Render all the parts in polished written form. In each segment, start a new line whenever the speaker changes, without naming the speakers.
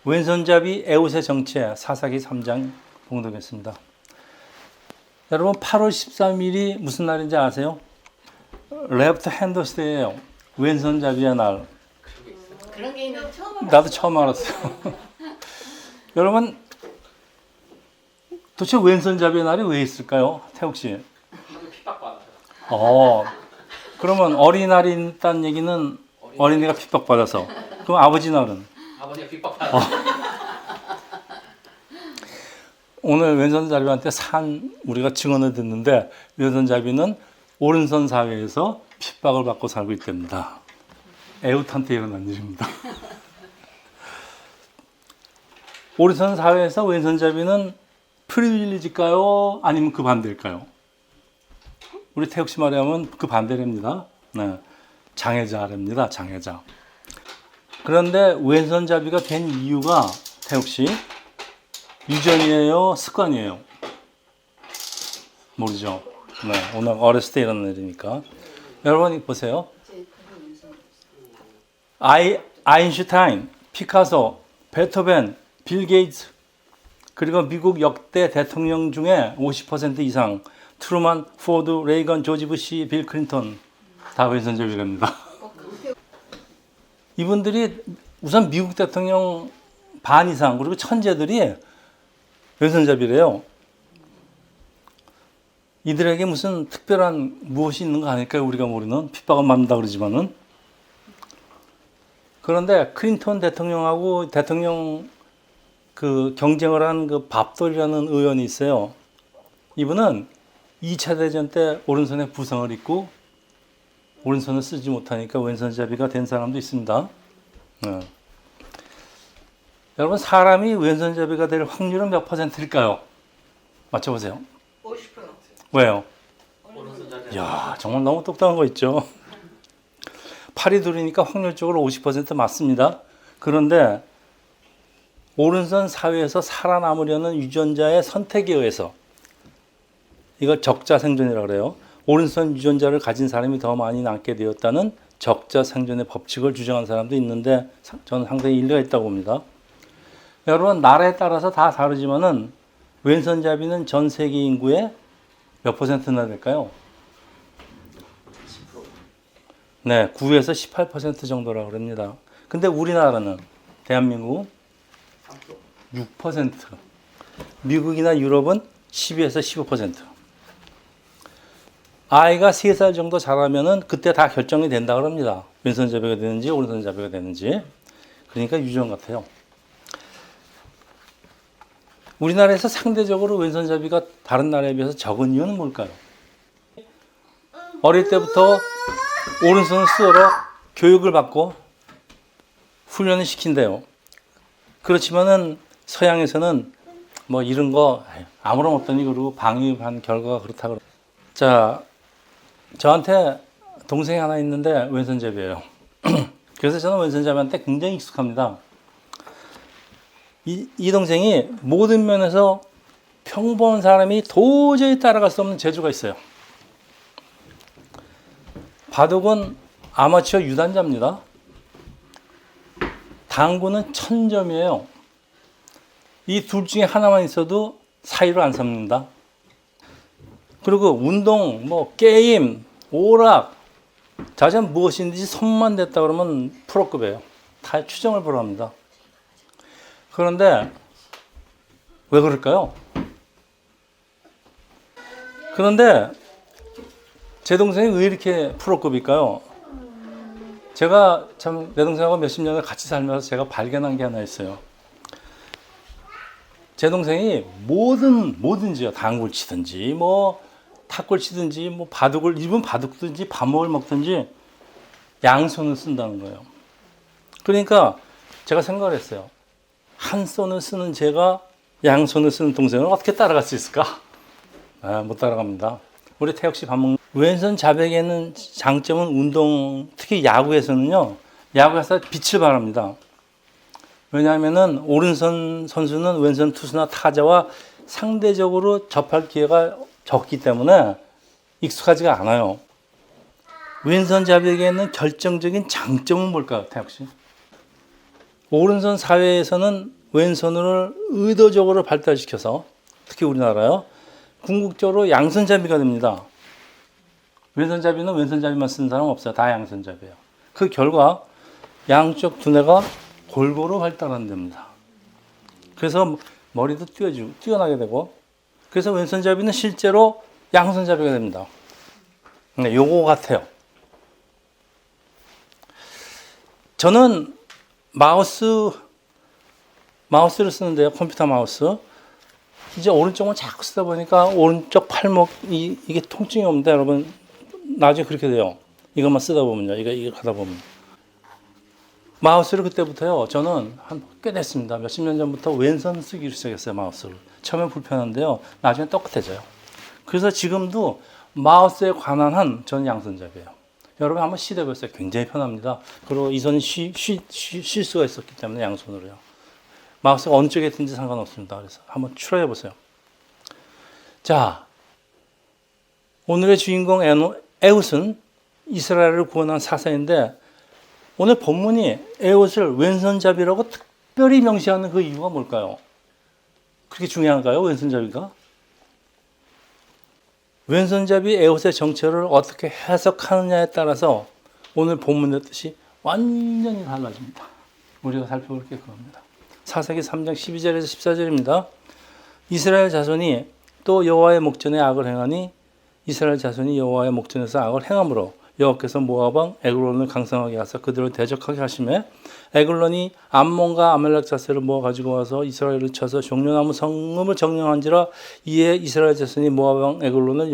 왼손잡이 에웃의 정체 사사기 3장 봉독했습니다. 여러분 8월 13일이 무슨 날인지 아세요? 레프트 핸더스 데이예요. 왼손잡이의 날.
그런 게 있는 처음 알았어요.
나도 처음 알았어요. 여러분 도대체 왼손잡이의 날이 왜 있을까요? 태욱 씨.
하도 핍박받아서.
그러면 어린이날이 있다는 얘기는 어린이가 핍박받아서. 그럼 아버지 날은?
아버지가 핍박받아서.
오늘 왼손잡이한테 우리가 증언을 듣는데 왼손잡이는 오른손 사회에서 핍박을 받고 살고 있답니다. 에웃한테 일어난 일입니다. 오른손 사회에서 왼손잡이는 프리빌리지일까요? 아니면 그 반대일까요? 우리 태욱 씨 말에 하면 그 반대랍니다. 네. 장애자랍니다. 장애자. 그런데 왼손잡이가 된 이유가 태욱 씨 유전이에요? 습관이에요? 모르죠. 네, 오늘 어렸을 때 일어난 일이니까. 여러분 보세요. 아인슈타인, 피카소, 베토벤, 빌 게이츠, 그리고 미국 역대 대통령 중에 50% 이상 트루만, 포드, 레이건, 조지 부시, 빌 클린턴 다 왼손잡이랍니다. 이분들이 우선 미국 대통령 반 이상 그리고 천재들이 왼손잡이래요. 이들에게 무슨 특별한 무엇이 있는 거 아닐까요? 우리가 모르는 핍박은 받는다 그러지만은. 그런데 클린턴 대통령하고 대통령 그 경쟁을 한 그 밥돌이라는 의원이 있어요. 이분은 2차 대전 때 오른손에 부상을 입고 오른손을 쓰지 못하니까 왼손잡이가 된 사람도 있습니다. 네. 여러분 사람이 왼손잡이가 될 확률은 몇 퍼센트일까요? 맞춰보세요.
50%.
왜요?
오른손잡이.
이야 정말 너무 똑똑한 거 있죠. 팔이 둘이니까 확률적으로 50% 맞습니다. 그런데 오른손 사회에서 살아남으려는 유전자의 선택에 의해서 이걸 적자 생존이라고 그래요. 오른손 유전자를 가진 사람이 더 많이 남게 되었다는 적자 생존의 법칙을 주장한 사람도 있는데 저는 상당히 일리가 있다고 봅니다. 여러분 나라에 따라서 다 다르지만은 왼손잡이는 전 세계 인구의 몇 퍼센트나 될까요?
10%.
네, 9에서 18% 정도라고 합니다. 근데 우리나라는 대한민국은
3%.
6%. 미국이나 유럽은 12에서 15%. 아이가 3살 정도 자라면은 그때 다 결정이 된다고 합니다. 왼손잡이가 되는지 오른손잡이가 되는지. 그러니까 유전 같아요. 우리나라에서 상대적으로 왼손잡이가 다른 나라에 비해서 적은 이유는 뭘까요? 어릴 때부터 오른손을 쓰도록 교육을 받고 훈련을 시킨대요. 그렇지만은 서양에서는 뭐 이런 거 아무런 없더니 그러고 방임한 결과가 그렇다고. 자, 저한테 동생이 하나 있는데 왼손잡이에요. 그래서 저는 왼손잡이한테 굉장히 익숙합니다. 이 동생이 모든 면에서 평범한 사람이 도저히 따라갈 수 없는 재주가 있어요. 바둑은 아마추어 유단자입니다. 당구는 1000점이에요. 이 둘 중에 하나만 있어도 사이로 안 삽니다. 그리고 운동, 뭐 게임, 오락, 자전 무엇이든지 손만 댔다 그러면 프로급이에요. 다 추정을 불허합니다. 그런데 왜 그럴까요? 그런데 제 동생이 왜 이렇게 프로급일까요? 제가 참 내 동생하고 몇십 년을 같이 살면서 제가 발견한 게 하나 있어요. 제 동생이 뭐든지요. 당구를 치든지 뭐 탁구를 치든지 뭐 바둑을 이분 바둑든지 밥먹을 먹든지 양손을 쓴다는 거예요. 그러니까 제가 생각을 했어요. 한 손을 쓰는 제가 양손을 쓰는 동생을 어떻게 따라갈 수 있을까? 못 따라갑니다. 우리 태혁 씨 밥 먹는 왼손 자백에는 장점은 운동, 특히 야구에서는요. 야구에서 빛을 발합니다. 왜냐하면은 오른손 선수는 왼손 투수나 타자와 상대적으로 접할 기회가 적기 때문에 익숙하지가 않아요. 왼손잡이에게는 결정적인 장점은 뭘까요, 태혁 씨? 오른손 사회에서는 왼손을 의도적으로 발달시켜서 특히 우리나라요. 궁극적으로 양손잡이가 됩니다. 왼손잡이는 왼손잡이만 쓰는 사람 없어요. 다 양손잡이에요. 그 결과 양쪽 두뇌가 골고루 발달한답니다. 그래서 머리도 뛰어나게 되고 그래서 왼손잡이는 실제로 양손잡이가 됩니다. 네, 요거 같아요. 저는 마우스를 쓰는데요. 컴퓨터 마우스. 이제 오른쪽은 자꾸 쓰다 보니까 오른쪽 팔목 이게 통증이 옵니다. 여러분 나중에 그렇게 돼요. 이것만 쓰다 보면요. 이거 하다 보면. 마우스를 그때부터요. 저는 꽤 됐습니다. 몇십 년 전부터 왼손 쓰기를 시작했어요. 마우스를. 처음엔 불편한데요. 나중에 똑같아져요. 그래서 지금도 마우스에 관한 한 저는 양손잡이에요. 여러분 한번 시도해보세요. 굉장히 편합니다. 그리고 이 손이 쉴 수가 있었기 때문에 양손으로요. 마우스가 어느 쪽에 있든지 상관없습니다. 그래서 한번 추려해보세요. 자, 오늘의 주인공 에훗은 이스라엘을 구원한 사사인데 오늘 본문이 에훗을 왼손잡이라고 특별히 명시하는 그 이유가 뭘까요? 그렇게 중요한가요? 왼손잡이가? 왼손잡이 에훗의 정체를 어떻게 해석하느냐에 따라서 오늘 본문의 뜻이 완전히 달라집니다. 우리가 살펴볼 게 그겁니다. 사사기 3장 12절에서 14절입니다. 이스라엘 자손이 또 여호와의 목전에 악을 행하니 이스라엘 자손이 여호와의 목전에서 악을 행함으로 여호와께서 모압 왕 에글론을 강성하게 하사 그들을 대적하게 하시매 에글론이 암몬과 아말렉 자세를 모아 가지고 와서 이스라엘을 쳐서 종려나무 성읍을 점령한지라 이에 이스라엘 자손이 모압 왕 에글론을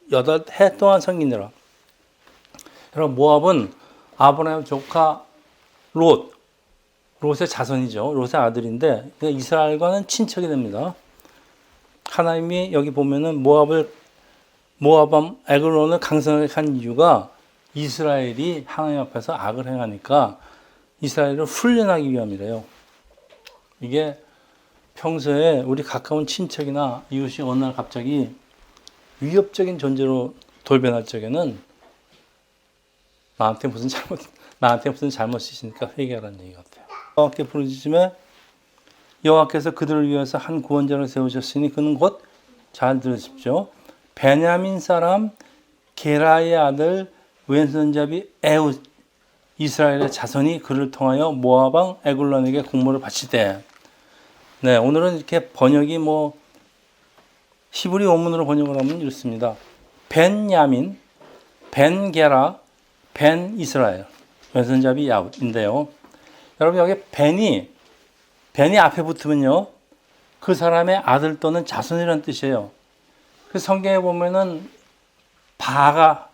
18해 동안 섬기니라. 여러분 모압은 아브라함 조카 롯의 자손이죠. 롯의 아들인데 이스라엘과는 친척이 됩니다. 하나님이 여기 보면은 모압 에글론을 강성하게 한 이유가 이스라엘이 하나님 앞에서 악을 행하니까 이스라엘을 훈련하기 위함이래요. 이게 평소에 우리 가까운 친척이나 이웃이 어느 날 갑자기 위협적인 존재로 돌변할 적에는 나한테 무슨 잘못이 있으니까 회개하라는 얘기 같아요. 여호와께 부르짖으며 여호와께서 그들을 위해서 한 구원자를 세우셨으니 그는 곧 잘 들으십시오. 베냐민 사람 게라의 아들 왼손잡이 에훗 이스라엘의 자손이 그를 통하여 모압 왕 에글론에게 공물을 바치되. 네, 오늘은 이렇게 번역이 히브리 원문으로 번역을 하면 이렇습니다. 벤야민, 벤게라, 벤 이스라엘 왼손잡이 야훗인데요. 여러분 여기 벤이 앞에 붙으면요 그 사람의 아들 또는 자손이라는 뜻이에요. 그 성경에 보면은 바가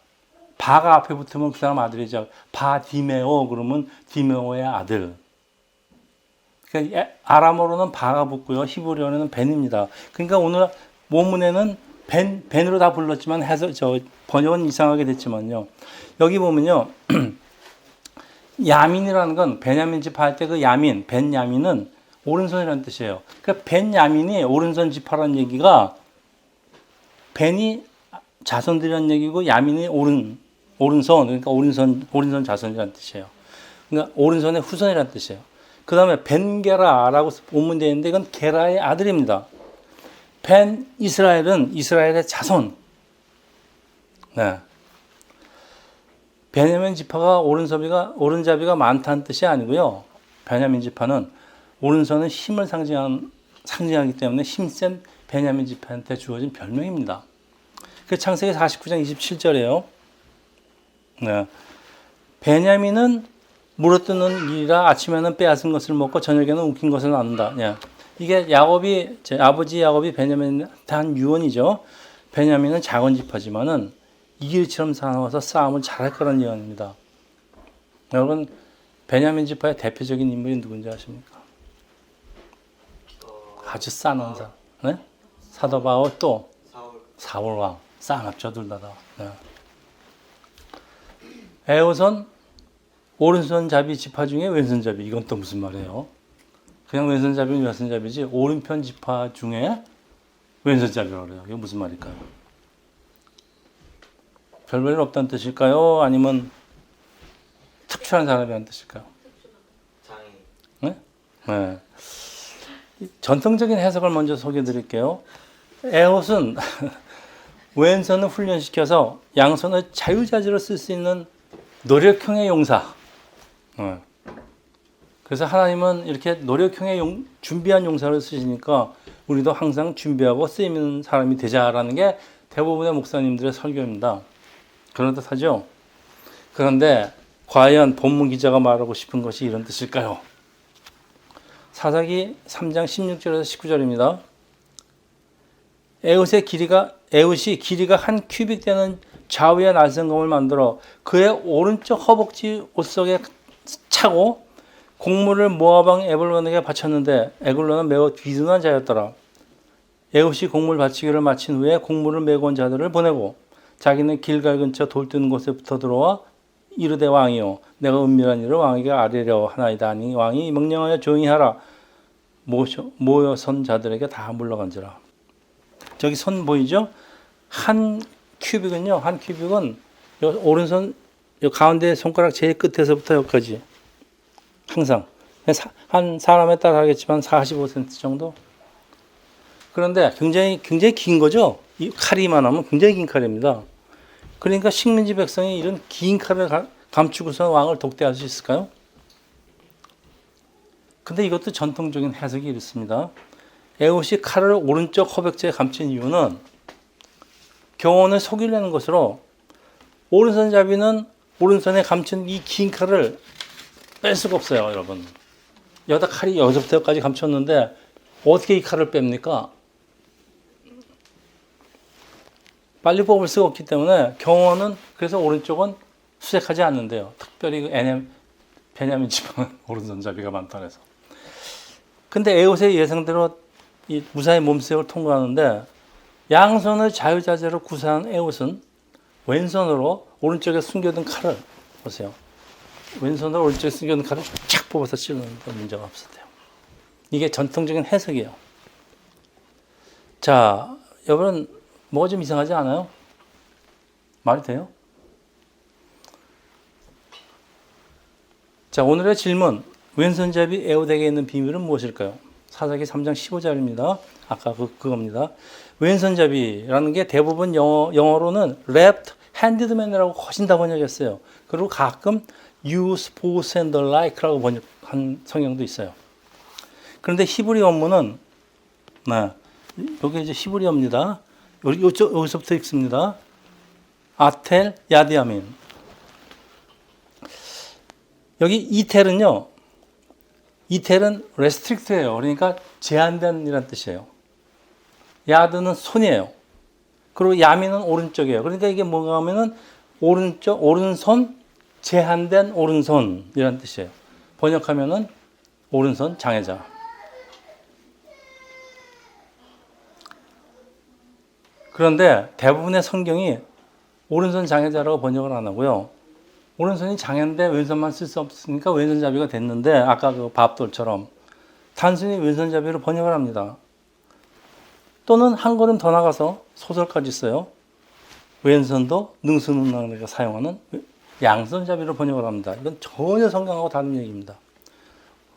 앞에 붙으면 그 사람 아들이죠. 바디메오 그러면 디메오의 아들. 그러니까 아람어로는 바가 붙고요. 히브리어는 벤입니다. 그러니까 오늘 본문에는 벤으로 다 불렀지만 번역은 이상하게 됐지만요. 여기 보면요. 야민이라는 건 베냐민 지파 할 때 그 벤야민은 오른손이라는 뜻이에요. 그러니까 벤야민이 오른손 지파라는 얘기가 벤이 자손들이라는 얘기고 야민이 오른손 그러니까 오른손 자손이라는 뜻이에요. 그러니까 오른손의 후손이라는 뜻이에요. 그 다음에 벤게라라고 본문되어 있는데 이건 게라의 아들입니다. 벤 이스라엘은 이스라엘의 자손. 네. 베냐민 지파가 오른잡이가 많다는 뜻이 아니고요. 베냐민 지파는 오른손은 힘을 상징하기 때문에 힘센 베냐민 지파한테 주어진 별명입니다. 그 창세기 49장 27절이에요. 네. 베냐민은 물어뜯는 일이라 아침에는 빼앗은 것을 먹고 저녁에는 움킨 것을 나눈다. 네. 이게 아버지 야곱이 베냐민한테 한 유언이죠. 베냐민은 작은 지파지만은 이길처럼 살아와서 싸움을 잘할 거라는 예언입니다. 여러분 베냐민 지파의 대표적인 인물이 누군지 아십니까? 아주 싸는 사람. 네? 사도 바울 또 사울 왕. 싸납죠 둘 다. 네. 에훗은 오른손잡이 지파 중에 왼손잡이. 이건 또 무슨 말이에요? 그냥 왼손잡이는 왼손잡이지 오른편 지파 중에 왼손잡이라고 그래요. 이게 무슨 말일까요? 별 볼일 없다는 뜻일까요? 아니면 특출한 사람이라는 뜻일까요? 네. 전통적인 해석을 먼저 소개해 드릴게요. 에옷은 왼손을 훈련시켜서 양손을 자유자재로 쓸 수 있는 노력형의 용사. 네. 그래서 하나님은 이렇게 노력형의 준비한 용사를 쓰시니까 우리도 항상 준비하고 쓰이는 사람이 되자라는 게 대부분의 목사님들의 설교입니다. 그런 듯하죠? 그런데 과연 본문 기자가 말하고 싶은 것이 이런 뜻일까요? 사사기 3장 16절에서 19절입니다. 에웃이 길이가 한 큐빅 되는 좌우의 날성검을 만들어 그의 오른쪽 허벅지 옷 속에 차고 곡물을 모압 왕 에글론에게 바쳤는데 에글론은 매우 비둔한 자였더라. 에웃이 곡물 바치기를 마친 후에 곡물을 메고 온 자들을 보내고 자기는 길갈 근처 돌 뜨는 곳에부터 들어와 이르되 왕이요 내가 은밀한 일을 왕에게 아뢰려 하나이다 하니 왕이 명령하여 조용히 하라. 모여 선 자들에게 다 물러간지라. 저기 선 보이죠? 한 큐빅은 오른손 가운데 손가락 제일 끝에서부터 여기까지 항상 한 사람에 따라 하겠지만 45cm 정도. 그런데 굉장히 긴 거죠. 이 칼이만 하면 굉장히 긴 칼입니다. 그러니까 식민지 백성이 이런 긴 칼을 감추고서 왕을 독대할 수 있을까요? 근데 이것도 전통적인 해석이 이렇습니다. 에옷이 칼을 오른쪽 허벅지에 감춘 이유는 경원을 속이려는 것으로 오른손잡이는 오른손에 감춘 이 긴 칼을 뺄 수가 없어요, 여러분. 여기다 칼이 여기서부터 여기까지 감췄는데 어떻게 이 칼을 뺍니까? 빨리 뽑을 수가 없기 때문에 경원은 그래서 오른쪽은 수색하지 않는데요. 특별히 그 베냐민 지방은 오른손잡이가 많다 그래서. 근데 에옷의 예상대로 이 무사히 몸수색을 통과하는데 양손을 자유자재로 구사한 에옷은 왼손으로 오른쪽에 숨겨둔 칼을 보세요. 왼손으로 오른쪽에 숨겨둔 칼을 착 뽑아서 찌르는데 문제가 없었대요. 이게 전통적인 해석이에요. 자, 여러분 뭐가 좀 이상하지 않아요? 말이 돼요? 자, 오늘의 질문. 왼손잡이 에옷에게 있는 비밀은 무엇일까요? 사사기 3장 15절입니다. 아까 그겁니다. 왼손잡이라는 게 대부분 영어로는 left handed man이라고 훨씬 다 번역했어요. 그리고 가끔 use both and the like라고 번역한 성경도 있어요. 그런데 히브리 원문은 여기 이제 히브리어입니다. 여기서부터 읽습니다. 아텔 야디아민. 여기 이텔은요. 이텔은 restrict예요. 그러니까 제한된 이란 뜻이에요. 야드는 손이에요. 그리고 야민은 오른쪽이에요. 그러니까 이게 뭔가 하면은 오른손, 제한된 오른손 이란 뜻이에요. 번역하면은 오른손 장애자. 그런데 대부분의 성경이 오른손 장애자라고 번역을 안 하고요. 오른손이 장애인데 왼손만 쓸 수 없으니까 왼손잡이가 됐는데 아까 그 밥돌처럼 단순히 왼손잡이로 번역을 합니다. 또는 한 걸음 더 나가서 소설까지 써요. 왼손도 능수능란하게 사용하는 양손잡이로 번역을 합니다. 이건 전혀 성경하고 다른 얘기입니다.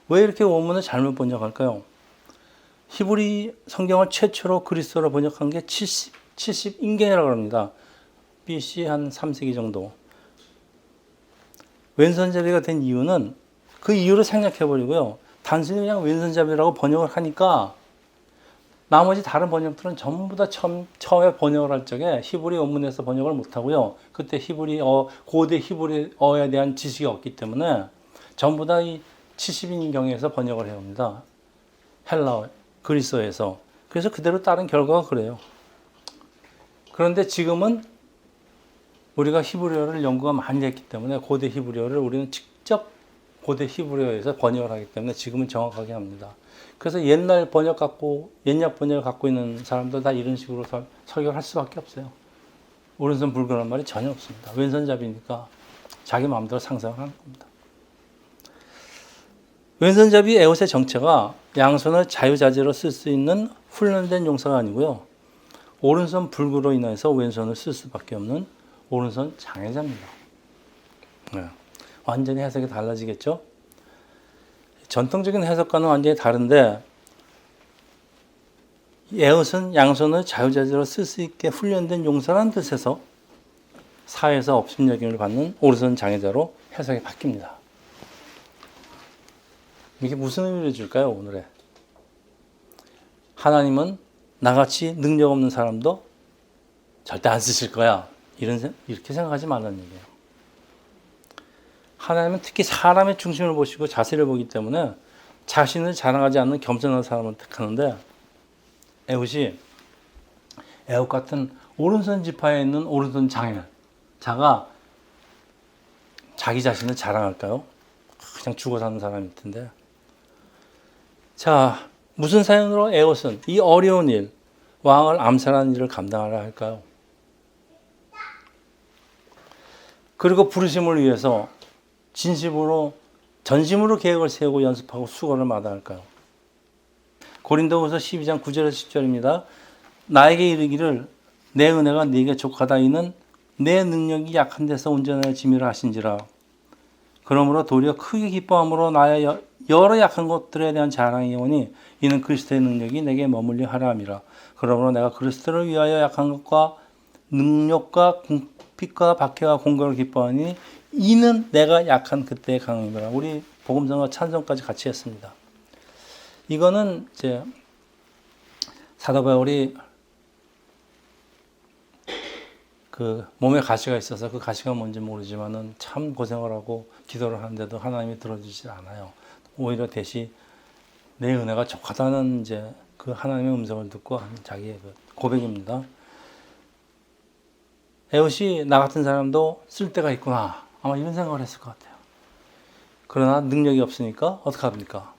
왜 이렇게 원문을 잘못 번역할까요? 히브리 성경을 최초로 그리스어로 번역한 게 70인경이라고 합니다. BC 한 3세기 정도. 왼손잡이가 된 이유는 그 이유를 생략해버리고요. 단순히 그냥 왼손잡이라고 번역을 하니까 나머지 다른 번역들은 전부 다 처음에 번역을 할 적에 히브리 원문에서 번역을 못하고요. 그때 고대 히브리어에 대한 지식이 없기 때문에 전부 다 이 70인경에서 번역을 해옵니다. 헬라어, 그리스어에서. 그래서 그대로 따른 결과가 그래요. 그런데 지금은 우리가 히브리어를 연구가 많이 됐기 때문에 고대 히브리어를 우리는 직접 고대 히브리어에서 번역을 하기 때문에 지금은 정확하게 합니다. 그래서 옛날 번역을 갖고 있는 사람들 다 이런 식으로 설교를 할 수밖에 없어요. 오른손 불교란 말이 전혀 없습니다. 왼손잡이니까 자기 마음대로 상상을 하는 겁니다. 왼손잡이 에옷의 정체가 양손을 자유자재로 쓸 수 있는 훈련된 용사가 아니고요. 오른손 불교로 인해서 왼손을 쓸 수밖에 없는 오른손 장애자입니다. 네. 완전히 해석이 달라지겠죠? 전통적인 해석과는 완전히 다른데 에웃은 양손을 자유자재로 쓸 수 있게 훈련된 용사라는 뜻에서 사회에서 업신여김을 받는 오른손 장애자로 해석이 바뀝니다. 이게 무슨 의미를 줄까요, 오늘에? 하나님은 나같이 능력 없는 사람도 절대 안 쓰실 거야. 이렇게 생각하지 말라는 얘기예요. 하나님은 특히 사람의 중심을 보시고 자세를 보기 때문에 자신을 자랑하지 않는 겸손한 사람을 택하는데 에웃이 에웃 같은 오른손 지파에 있는 오른손 장애자가 자기 자신을 자랑할까요? 그냥 죽어 사는 사람일 텐데. 자, 무슨 사연으로 에웃은 이 어려운 일, 왕을 암살하는 일을 감당하려 할까요? 그리고 부르심을 위해서 진심으로 전심으로 계획을 세우고 연습하고 수고를 마다할까요? 고린도후서 12장 9절에서 10절입니다. 나에게 이르기를 내 은혜가 네게 족하다 이는 내 능력이 약한 데서 온전하여 짐이라 하신지라. 그러므로 도리어 크게 기뻐함으로 나의 여러 약한 것들에 대한 자랑이 오니 이는 그리스도의 능력이 내게 머물려 하라 함이라. 그러므로 내가 그리스도를 위하여 약한 것과 능력과 빛과 박해와 공격을 기뻐하니 이는 내가 약한 그때의 강함이라. 우리 복음성과 찬송까지 같이 했습니다. 이거는 이제 사도 바울이 그 몸에 가시가 있어서 그 가시가 뭔지 모르지만은 참 고생을 하고 기도를 하는데도 하나님이 들어주지 않아요. 오히려 대신 내 은혜가 족하다는 이제 그 하나님의 음성을 듣고 한 자기의 그 고백입니다. 에웃이 나 같은 사람도 쓸 때가 있구나. 아마 이런 생각을 했을 것 같아요. 그러나 능력이 없으니까 어떻게 합니까?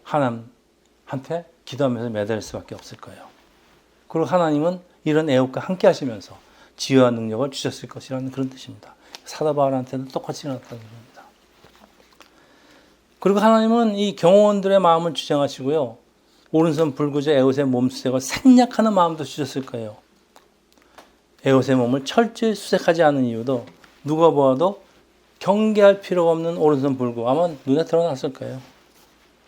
하나님한테 기도하면서 매달릴 수밖에 없을 거예요. 그리고 하나님은 이런 에웃과 함께 하시면서 지혜와 능력을 주셨을 것이라는 그런 뜻입니다. 사도 바울한테도 똑같이 일어났다는 겁니다. 그리고 하나님은 이 경호원들의 마음을 주장하시고요. 오른손 불구자 에웃의 몸수색을 생략하는 마음도 주셨을 거예요. 에웃의 몸을 철저히 수색하지 않은 이유도 누가 보아도 경계할 필요가 없는 오른손 불구 아마 눈에 드러났을 거예요.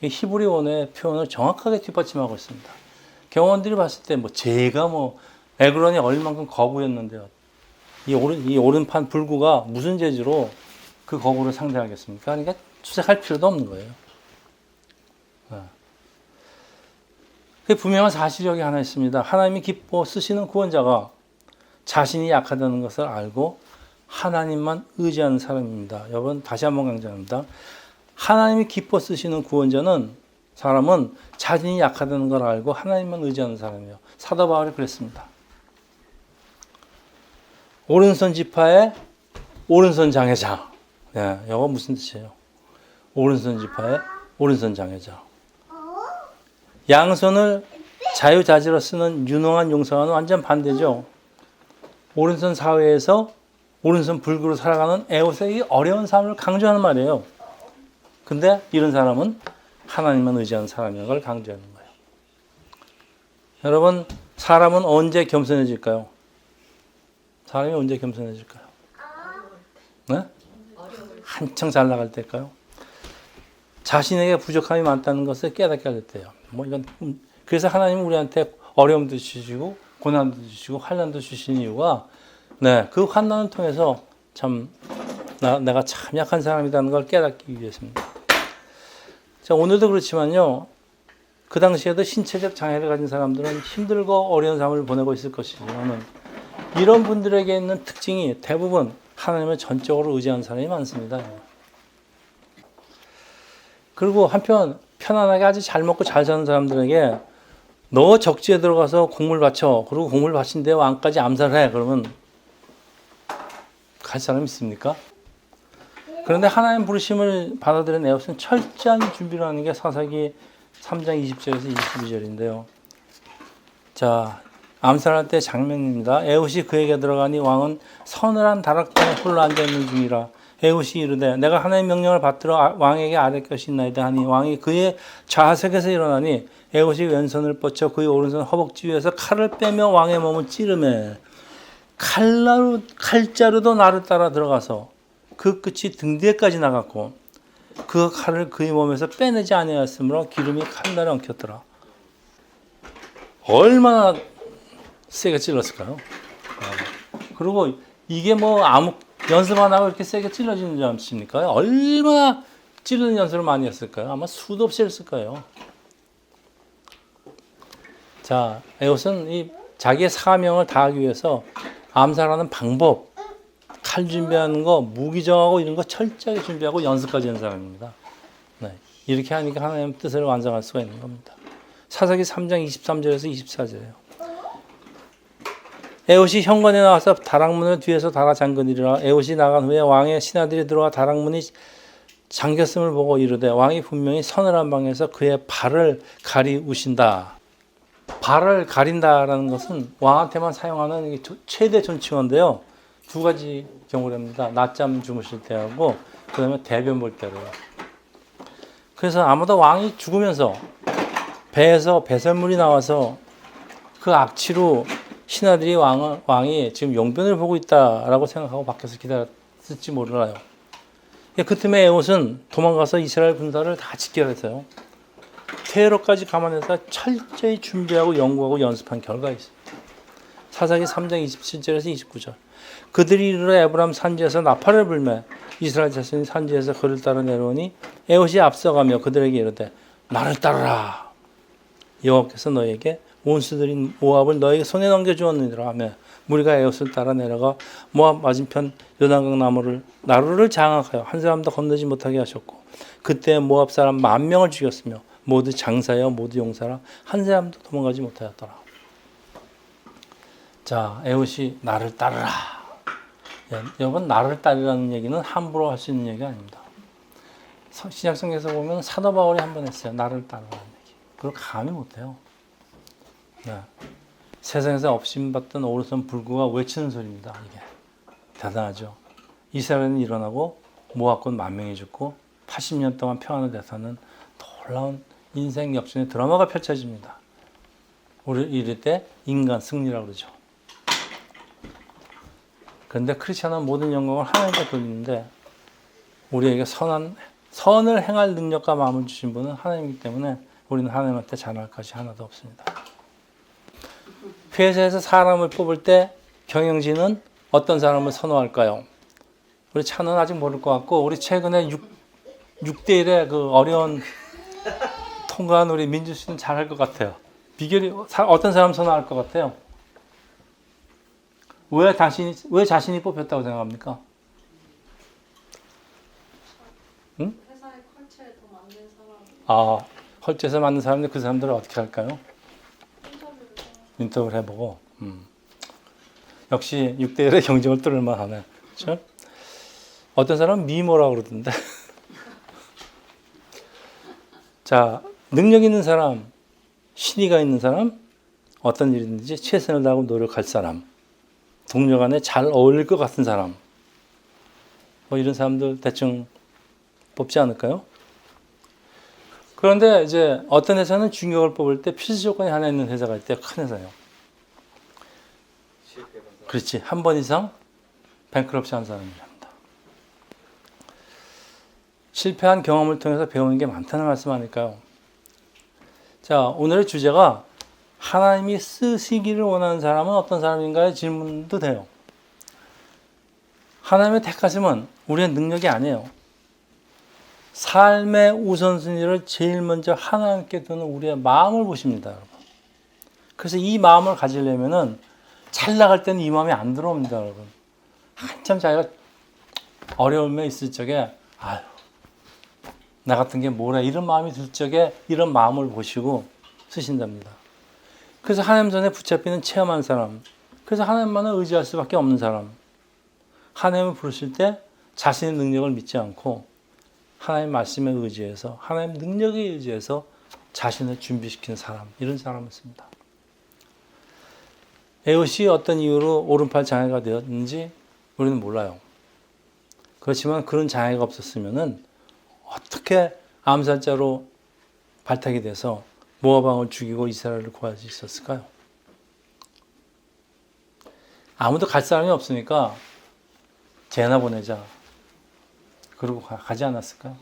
이 히브리 원어의 표현을 정확하게 뒷받침하고 있습니다. 경호원들이 봤을 때 제가 에그론이 얼만큼 거구였는데요. 이 오른판 불구가 무슨 재주로 그 거구를 상대하겠습니까? 그러니까 수색할 필요도 없는 거예요. 그 분명한 사실이 여기 하나 있습니다. 하나님이 기뻐 쓰시는 구원자가 자신이 약하다는 것을 알고 하나님만 의지하는 사람입니다. 여러분 다시 한번 강조합니다. 하나님이 기뻐 쓰시는 사람은 자신이 약하다는 걸 알고 하나님만 의지하는 사람이에요. 사도 바울이 그랬습니다. 오른손 지파의 오른손 장애자. 네, 이거 무슨 뜻이에요? 오른손 지파의 오른손 장애자. 양손을 자유자재로 쓰는 유능한 용사와는 완전 반대죠. 오른손 사회에서 오른손 불구로 살아가는 에웃의 이 어려운 삶을 강조하는 말이에요. 근데 이런 사람은 하나님만 의지하는 사람인 걸 강조하는 거예요. 여러분, 사람은 언제 겸손해질까요? 사람이 언제 겸손해질까요? 네? 한창 잘 나갈 때일까요? 자신에게 부족함이 많다는 것을 깨닫게 할 때예요. 그래서 하나님은 우리한테 어려움도 주시고 고난도 주시고 환난도 주신 이유가 그 환난을 통해서 내가 참 약한 사람이라는 걸 깨닫기 위해서입니다. 자, 오늘도 그렇지만요. 그 당시에도 신체적 장애를 가진 사람들은 힘들고 어려운 삶을 보내고 있을 것이지만 이런 분들에게 있는 특징이 대부분 하나님을 전적으로 의지하는 사람이 많습니다. 그리고 한편 편안하게 아주 잘 먹고 잘 사는 사람들에게 너 적지에 들어가서 곡물 바쳐. 그리고 곡물 바친 데 왕까지 암살해. 그러면 갈 사람이 있습니까? 그런데 하나님 부르심을 받아들인 에웃은 철저한 준비를 하는 게 사사기 3장 20절에서 22절인데요. 자, 암살할 때 장면입니다. 에웃이 그에게 들어가니 왕은 서늘한 다락방에 홀로 앉아있는 중이라. 에웃이 이르되 내가 하나님의 명령을 받들어 왕에게 아뢰 것이 있나이다 하니 왕이 그의 좌석에서 일어나니 에웃이 왼손을 뻗쳐 그의 오른손 허벅지 위에서 칼을 빼며 왕의 몸을 찌르매 칼자루도 나를 따라 들어가서 그 끝이 등 뒤에까지 나갔고 그 칼을 그의 몸에서 빼내지 아니하였으므로 기름이 칼날에 엉켰더라. 얼마나 세게 찔렀을까요? 그리고 이게 뭐 아무 연습 안 하고 이렇게 세게 찔러지는 줄 아십니까? 얼마나 찌르는 연습을 많이 했을까요? 아마 수도 없이 했을 거예요. 자, 에옷은 이 자기의 사명을 다하기 위해서 암살하는 방법, 칼 준비하는 거, 무기 정하고 이런 거 철저하게 준비하고 연습까지 한 사람입니다. 네. 이렇게 하니까 하나님의 뜻을 완성할 수가 있는 겁니다. 사사기 3장 23절에서 24절이에요. 에옷이 현관에 나와서 다락문을 뒤에서 달아 잠그니라. 에옷이 나간 후에 왕의 신하들이 들어와 다락문이 잠겼음을 보고 이르되 왕이 분명히 서늘한 방에서 그의 발을 가리우신다. 발을 가린다라는 것은 왕한테만 사용하는 최대 존칭어인데요. 두 가지 경우를 합니다. 낮잠 주무실 때하고 그다음에 대변 볼 때로요. 그래서 아마도 왕이 죽으면서 배에서 배설물이 나와서 그 악취로 신하들이 왕이 지금 용변을 보고 있다라고 생각하고 밖에서 기다렸을지 몰라요. 그 틈에 에옷은 도망가서 이스라엘 군사를 다 집결했어요. 퇴로까지 감안해서 철저히 준비하고 연구하고 연습한 결과가 있습니다. 사사기 3장 27절에서 29절. 그들이 이르러 에브람 산지에서 나팔을 불매 이스라엘 자손이 산지에서 그를 따라 내려오니 에옷이 앞서가며 그들에게 이르되 나를 따르라. 여호와께서 너에게 원수들인 모압을 너에게 손에 넘겨주었느니라 하며 무리가 에옷을 따라 내려가 모압 맞은편 요단강 나루를 장악하여 한 사람도 건너지 못하게 하셨고 그때 모압 사람 10,000명을 죽였으며 모두 장사여 모두 용사라 한 사람도 도망가지 못하였더라. 자, 에옷이 나를 따르라. 여러분, 나를 따르라는 얘기는 함부로 할 수 있는 얘기가 아닙니다. 신약성경에서 보면 사도 바울이 한 번 했어요. 나를 따르라는 얘기. 그걸 감히 못해요. 네. 세상에서 없임받던 오르선 불구가 외치는 소리입니다. 이게 대단하죠. 이스라엘은 일어나고 모압군 10,000명이 죽고 80년 동안 평안을 되사는 놀라운 인생 역전의 드라마가 펼쳐집니다. 우리 이럴 때 인간 승리라고 그러죠. 그런데 크리스천은 모든 영광을 하나님께 돌리는데 우리에게 선을 행할 능력과 마음을 주신 분은 하나님이기 때문에 우리는 하나님한테 자랑할 것이 하나도 없습니다. 회사에서 사람을 뽑을 때 경영진은 어떤 사람을 선호할까요? 우리 차는 아직 모를 것 같고 우리 최근에 6대1의 그 어려운 통과한 우리 민주 씨는 잘할 것 같아요. 비결이 어떤 사람 선호할 것 같아요? 왜 자신이 뽑혔다고 생각합니까? 응?
회사의 컬처에 더 맞는 사람.
아, 컬처에서 맞는 사람들 그 사람들을 어떻게 할까요? 인터뷰를 해보고 역시 6대1의 경쟁을 뚫을 만하네. 그렇죠? 어떤 사람은 미모라고 그러던데. 자, 능력 있는 사람, 신의가 있는 사람, 어떤 일이든지 최선을 다하고 노력할 사람, 동료 간에 잘 어울릴 것 같은 사람, 뭐 이런 사람들 대충 뽑지 않을까요? 그런데 이제 어떤 회사는 중역을 뽑을 때 필수 조건이 하나 있는 회사가 있대요. 큰 회사요. 그렇지. 한 번 이상 뱅크럽시 한 사람이랍니다. 실패한 경험을 통해서 배우는 게 많다는 말씀 아닐까요? 자, 오늘의 주제가 하나님이 쓰시기를 원하는 사람은 어떤 사람인가요? 질문도 돼요. 하나님의 택하심은 우리의 능력이 아니에요. 삶의 우선순위를 제일 먼저 하나님께 두는 우리의 마음을 보십니다, 여러분. 그래서 이 마음을 가지려면은 잘 나갈 때는 이 마음이 안 들어옵니다, 여러분. 한참 자기가 어려움에 있을 적에 아유, 나 같은 게 뭐래 이런 마음이 들 적에 이런 마음을 보시고 쓰신답니다. 그래서 하나님 전에 붙잡히는 체험한 사람, 그래서 하나님만을 의지할 수밖에 없는 사람, 하나님을 부르실 때 자신의 능력을 믿지 않고 하나님 말씀에 의지해서 하나님 능력에 의지해서 자신을 준비시키는 사람, 이런 사람을 씁니다. 에옷이 어떤 이유로 오른팔 장애가 되었는지 우리는 몰라요. 그렇지만 그런 장애가 없었으면은 어떻게 암살자로 발탁이 돼서 모압 왕을 죽이고 이스라엘을 구할 수 있었을까요? 아무도 갈 사람이 없으니까 쟤나 보내자. 그러고 가지 않았을까요?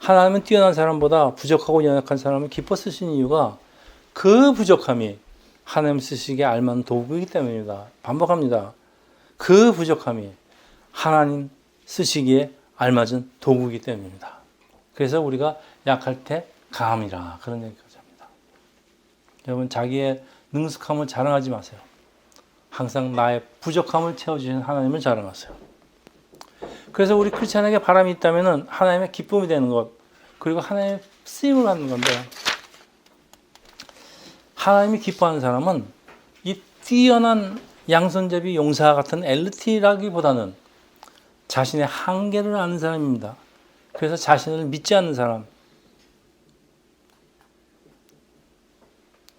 하나님은 뛰어난 사람보다 부족하고 연약한 사람을 기뻐 쓰신 이유가 그 부족함이 하나님 쓰시기에 알맞은 도구이기 때문입니다. 반복합니다. 그 부족함이 하나님 쓰시기에 알맞은 도구이기 때문입니다. 그래서 우리가 약할 때 강함이라 그런 얘기까지 합니다. 여러분 자기의 능숙함을 자랑하지 마세요. 항상 나의 부족함을 채워주시는 하나님을 자랑하세요. 그래서 우리 크리스찬에게 바람이 있다면 하나님의 기쁨이 되는 것, 그리고 하나님의 쓰임을 받는 건데, 하나님이 기뻐하는 사람은 이 뛰어난 양손잡이 용사 같은 엘리트라기보다는 자신의 한계를 아는 사람입니다. 그래서 자신을 믿지 않는 사람.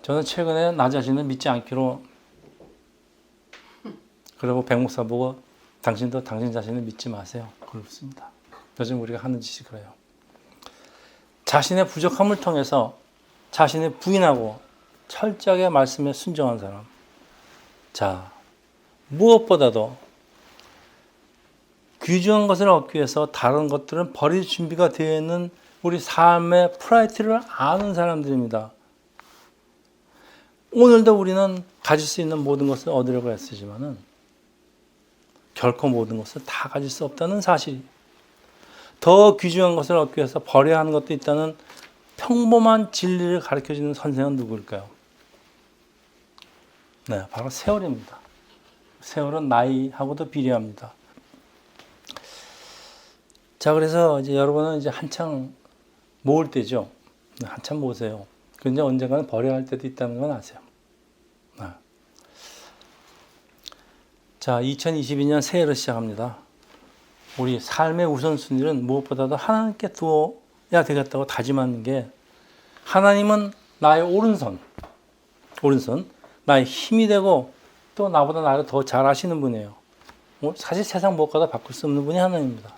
저는 최근에 나 자신을 믿지 않기로, 그리고 백목사 보고 당신도 당신 자신을 믿지 마세요. 그렇습니다. 요즘 우리가 하는 짓이 그래요. 자신의 부족함을 통해서 자신을 부인하고 철저하게 말씀에 순종한 사람. 자, 무엇보다도 귀중한 것을 얻기 위해서 다른 것들은 버릴 준비가 되어 있는 우리 삶의 프라이어티를 아는 사람들입니다. 오늘도 우리는 가질 수 있는 모든 것을 얻으려고 애쓰지만은 결코 모든 것을 다 가질 수 없다는 사실. 더 귀중한 것을 얻기 위해서 버려야 하는 것도 있다는 평범한 진리를 가르쳐주는 선생은 누구일까요? 네, 바로 세월입니다. 세월은 나이하고도 비례합니다. 자, 그래서 이제 여러분은 이제 한창 모을 때죠. 한참 모으세요. 근데 언젠가는 버려야 할 때도 있다는 건 아세요. 네. 자, 2022년 새해를 시작합니다. 우리 삶의 우선순위는 무엇보다도 하나님께 두어야 되겠다고 다짐하는 게, 하나님은 나의 오른손, 나의 힘이 되고 또 나보다 나를 더 잘 아시는 분이에요. 사실 세상 무엇과도 바꿀 수 없는 분이 하나님입니다.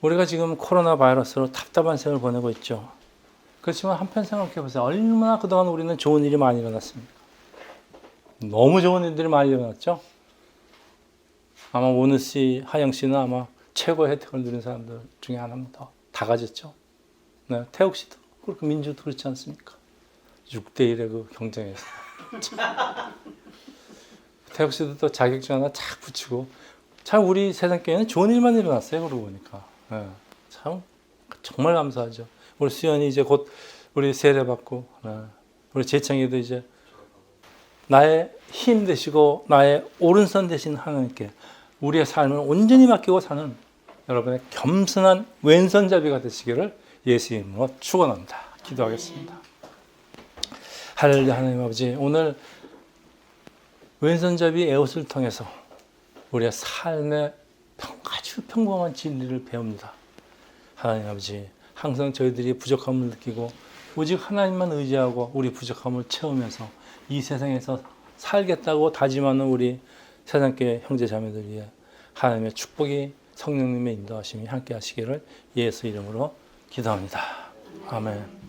우리가 지금 코로나 바이러스로 답답한 생을 보내고 있죠. 그렇지만 한편 생각해 보세요. 얼마나 그동안 우리는 좋은 일이 많이 일어났습니까? 너무 좋은 일들이 많이 일어났죠. 아마 오늘 씨, 하영 씨는 아마 최고의 혜택을 누린 사람들 중에 하나입니다. 다 가졌죠. 네, 태욱 씨도 그렇고 민주도 그렇지 않습니까? 6대1의 그 경쟁에서. 태욱 씨도 또 자격증 하나 착 붙이고. 참 우리 세상교회는 좋은 일만 일어났어요. 그러고 보니까. 네, 참 정말 감사하죠. 우리 수연이 이제 곧 우리 세례 받고, 네, 우리 재창이도 이제 나의 힘 되시고 나의 오른손 되신 하나님께 우리의 삶을 온전히 맡기고 사는 여러분의 겸손한 왼손잡이가 되시기를 예수 이름으로 축원합니다. 기도하겠습니다. 할렐루야. 하나님 아버지, 오늘 왼손잡이 에옷을 통해서 우리의 삶의 아주 평범한 진리를 배웁니다. 하나님 아버지, 항상 저희들이 부족함을 느끼고 오직 하나님만 의지하고 우리 부족함을 채우면서 이 세상에서 살겠다고 다짐하는 우리 세상교회 형제자매들 위해 하나님의 축복이, 성령님의 인도하심이 함께 하시기를 예수 이름으로 기도합니다. 아멘.